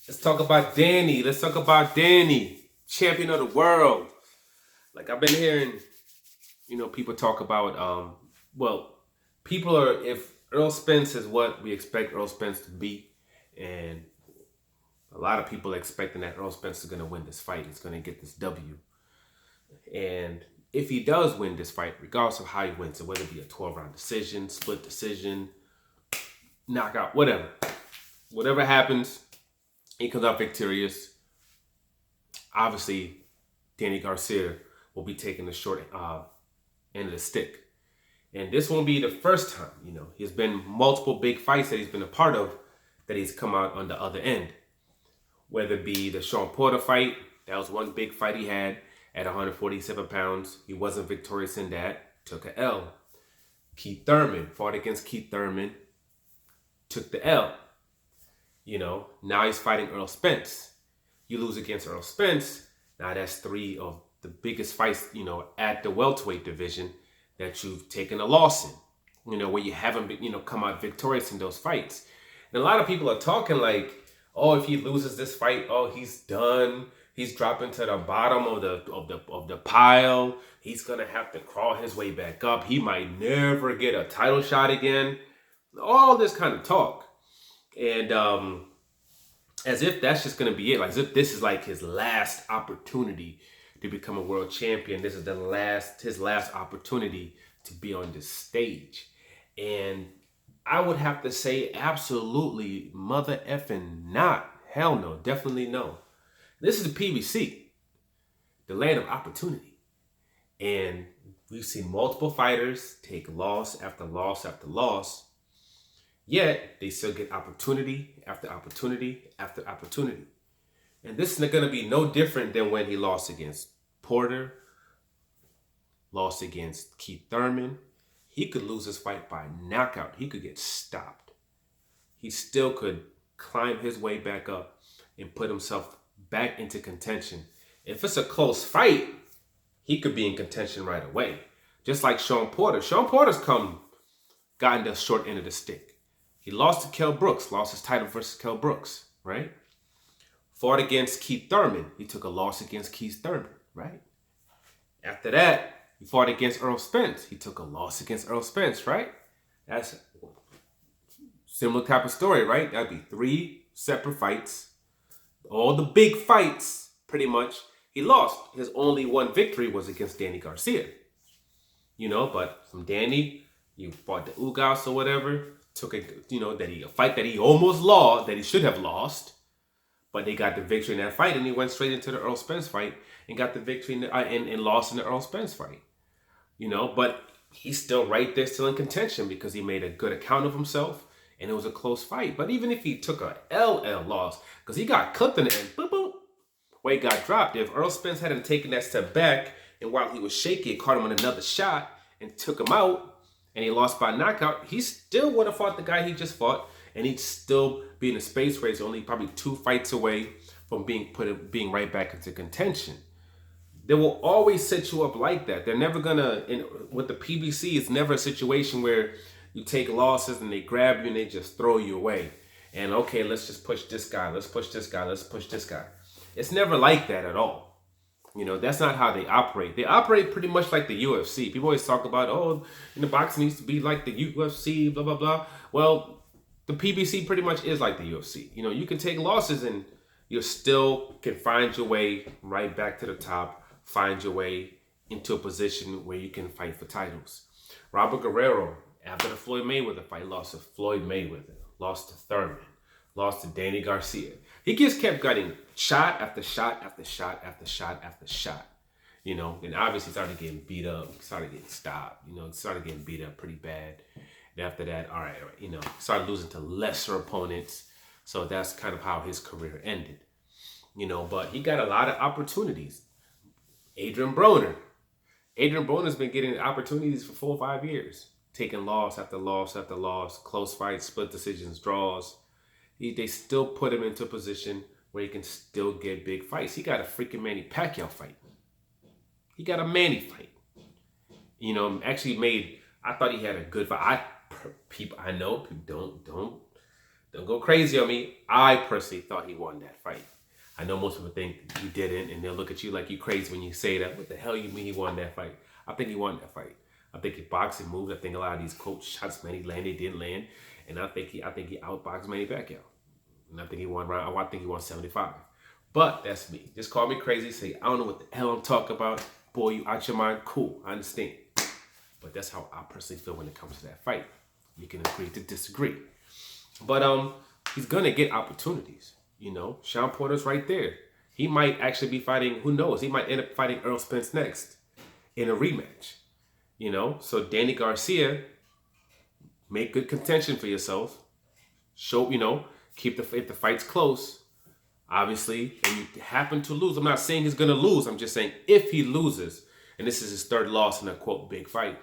Let's talk about Danny. Let's talk about Danny, champion of the world. Like I've been hearing, people talk about. Well, people are if Earl Spence is what we expect Earl Spence to be, and a lot of people are expecting that Earl Spence is going to win this fight. He's going to get this W, and if he does win this fight, regardless of how he wins it, whether it be a 12-round decision, split decision, knockout, whatever happens, he comes out victorious. Obviously, Danny Garcia will be taking the short end of the stick. And this won't be the first time, He's been multiple big fights that he's been a part of that he's come out on the other end. Whether it be the Sean Porter fight, that was one big fight he had at 147 pounds. He wasn't victorious in that, took a L. Keith Thurman, fought against Keith Thurman, took the L. Now he's fighting Earl Spence. You lose against Earl Spence, now that's three of the biggest fights, at the welterweight division that you've taken a loss in, where you haven't been, come out victorious in those fights. And a lot of people are talking like, oh, if he loses this fight, oh, he's done. He's dropping to the bottom of the pile. He's gonna have to crawl his way back up. He might never get a title shot again. All this kind of talk. And as if that's just going to be it. Like as if this is like his last opportunity to become a world champion. This is his last opportunity to be on this stage. And I would have to say absolutely mother effing not. Hell no. Definitely no. This is the PBC, the land of opportunity. And we've seen multiple fighters take loss after loss after loss. Yet, they still get opportunity after opportunity after opportunity. And this is going to be no different than when he lost against Porter, lost against Keith Thurman. He could lose this fight by knockout. He could get stopped. He still could climb his way back up and put himself back into contention. If it's a close fight, he could be in contention right away. Just like Sean Porter. Sean Porter's gotten the short end of the stick. He lost to Kell Brooks, lost his title versus Kell Brooks, right? Fought against Keith Thurman. He took a loss against Keith Thurman, right? After that, he fought against Earl Spence. He took a loss against Earl Spence, right? That's a similar type of story, right? That'd be three separate fights. All the big fights, pretty much, he lost. His only one victory was against Danny Garcia. But from Danny, you fought the Ugas or whatever. Took a fight that he almost lost, that he should have lost, but they got the victory in that fight, and he went straight into the Earl Spence fight and got the victory and lost in the Earl Spence fight. But he's still right there, still in contention because he made a good account of himself, and it was a close fight. But even if he took a LL loss, because he got clipped in the end, boop boop, weight got dropped. If Earl Spence hadn't taken that step back, and while he was shaky, it caught him on another shot and took him out, and he lost by knockout, he still would have fought the guy he just fought, and he'd still be in a space where he's only probably 2 fights away from being right back into contention. They will always set you up like that. They're never gonna, with the PBC, it's never a situation where you take losses and they grab you and they just throw you away. And okay, let's just push this guy, let's push this guy, let's push this guy. It's never like that at all. That's not how they operate. They operate pretty much like the UFC. People always talk about, the boxing needs to be like the UFC, blah, blah, blah. Well, the PBC pretty much is like the UFC. You can take losses and you still can find your way right back to the top, find your way into a position where you can fight for titles. Robert Guerrero, after the Floyd Mayweather fight, lost to Floyd Mayweather, lost to Thurman, lost to Danny Garcia. He just kept getting shot after shot after shot after shot after shot. And obviously started getting beat up, started getting stopped, started getting beat up pretty bad. And after that, all right, started losing to lesser opponents. So that's kind of how his career ended. But he got a lot of opportunities. Adrian Broner. Adrian Broner's been getting opportunities for 4 or 5 years, taking loss after loss after loss, close fights, split decisions, draws. They still put him into a position where he can still get big fights. He got a freaking Manny Pacquiao fight. He got a Manny fight. Actually I thought he had a good fight. I know people don't Don't go crazy on me. I personally thought he won that fight. I know most people think he didn't, and they'll look at you like you crazy when you say that. What the hell you mean he won that fight? I think he won that fight. I think he boxed and moved. I think a lot of these quote shots Manny landed didn't land, and I think he outboxed Manny Pacquiao. And I think he won round. I think he won 75. But that's me. Just call me crazy. Say I don't know what the hell I'm talking about. Boy, you out your mind. Cool, I understand. But that's how I personally feel when it comes to that fight. You can agree to disagree. But he's gonna get opportunities. You know, Sean Porter's right there. He might actually be fighting, who knows? He might end up fighting Errol Spence next in a rematch. You know, so Danny Garcia, make good contention for yourself. Show, you know, if the fight's close, obviously, and you happen to lose. I'm not saying he's gonna lose. I'm just saying if he loses, and this is his third loss in a quote big fight,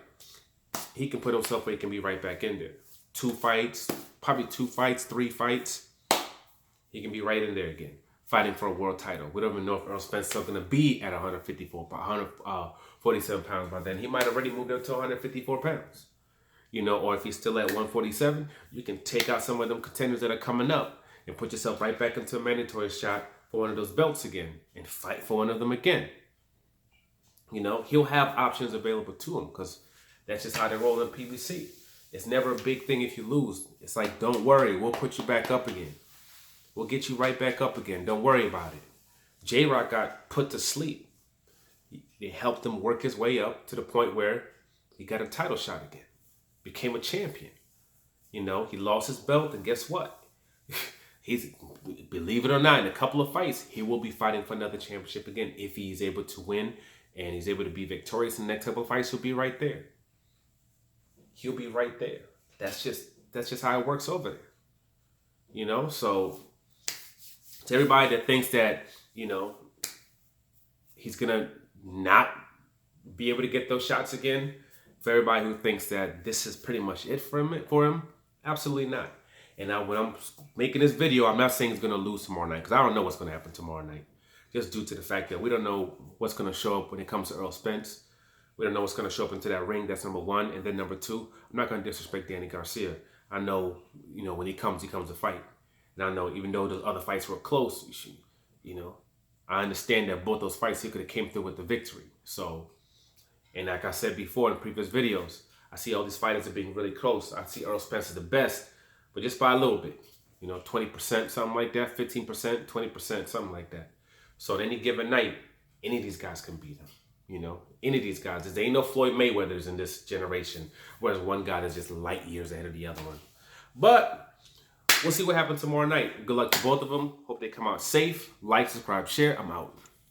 he can put himself where he can be right back in there. 2 fights, probably 2 fights, 3 fights. He can be right in there again, fighting for a world title. We don't even know if Errol Spence is still going to be at 147 pounds by then. He might already moved up to 154 pounds. You know, or if he's still at 147, you can take out some of them contenders that are coming up and put yourself right back into a mandatory shot for one of those belts again and fight for one of them again. You know, he'll have options available to him because that's just how they roll in PBC. It's never a big thing if you lose. It's like, don't worry, we'll put you back up again. We'll get you right back up again. Don't worry about it. J-Rock got put to sleep. They helped him work his way up to the point where he got a title shot again. Became a champion. You know, he lost his belt, and guess what? Believe it or not, in a couple of fights, he will be fighting for another championship again. If he's able to win and he's able to be victorious in the next couple of fights, he'll be right there. He'll be right there. That's just how it works over there. You know, so to everybody that thinks that, you know, he's gonna not be able to get those shots again, for everybody who thinks that this is pretty much it for him, absolutely not. And now when I'm making this video, I'm not saying he's gonna lose tomorrow night, because I don't know what's gonna happen tomorrow night. Just due to the fact that we don't know what's gonna show up when it comes to Errol Spence. We don't know what's going to show up into that ring. That's number 1. And then number 2, I'm not going to disrespect Danny Garcia. I know, you know, when he comes to fight. And I know even though those other fights were close, you know, I understand that both those fights he could have came through with the victory. So, and like I said before in previous videos, I see all these fighters are being really close. I see Errol Spence as the best, but just by a little bit. You know, 20%, something like that, 15%, 20%, something like that. So at any given night, any of these guys can beat him. You know, any of these guys. There ain't no Floyd Mayweathers in this generation, whereas one guy is just light years ahead of the other one. But we'll see what happens tomorrow night. Good luck to both of them. Hope they come out safe. Like, subscribe, share. I'm out.